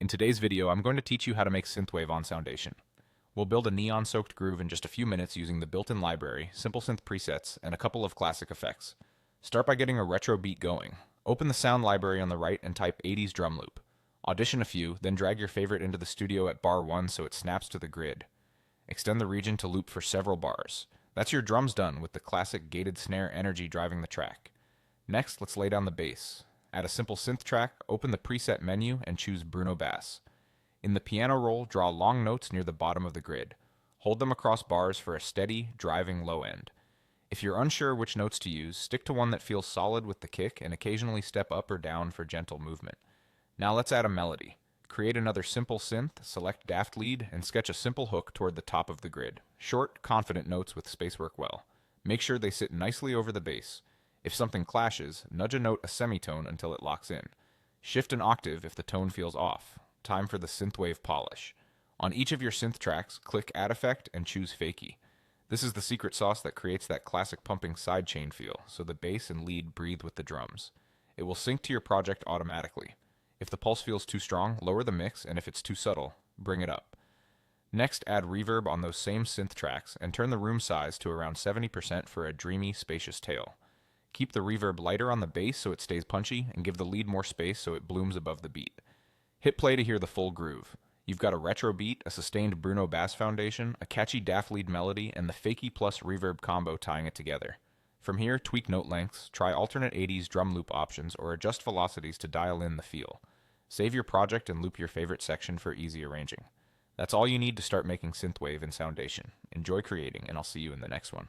In today's video, I'm going to teach you how to make Synthwave on Soundation. We'll build a neon-soaked groove in just a few minutes using the built-in library, simple synth presets, and a couple of classic effects. Start by getting a retro beat going. Open the sound library on the right and type 80s drum loop. Audition a few, then drag your favorite into the studio at bar 1 so it snaps to the grid. Extend the region to loop for several bars. That's your drums done with the classic gated snare energy driving the track. Next, let's lay down the bass. Add a simple synth track, open the preset menu, and choose Bruno Bass. In the piano roll, draw long notes near the bottom of the grid. Hold them across bars for a steady, driving low end. If you're unsure which notes to use, stick to one that feels solid with the kick and occasionally step up or down for gentle movement. Now let's add a melody. Create another simple synth, select daft lead, and sketch a simple hook toward the top of the grid. Short, confident notes with space work well. Make sure they sit nicely over the bass. If something clashes, nudge a note a semitone until it locks in. Shift an octave if the tone feels off. Time for the synthwave polish. On each of your synth tracks, click Add Effect and choose Fakie. This is the secret sauce that creates that classic pumping sidechain feel, so the bass and lead breathe with the drums. It will sync to your project automatically. If the pulse feels too strong, lower the mix, and if it's too subtle, bring it up. Next, add reverb on those same synth tracks and turn the room size to around 70% for a dreamy, spacious tail. Keep the reverb lighter on the bass so it stays punchy, and give the lead more space so it blooms above the beat. Hit play to hear the full groove. You've got a retro beat, a sustained Bruno Bass foundation, a catchy daft lead melody, and the Fakie plus reverb combo tying it together. From here, tweak note lengths, try alternate 80s drum loop options, or adjust velocities to dial in the feel. Save your project and loop your favorite section for easy arranging. That's all you need to start making Synthwave in Soundation. Enjoy creating, and I'll see you in the next one.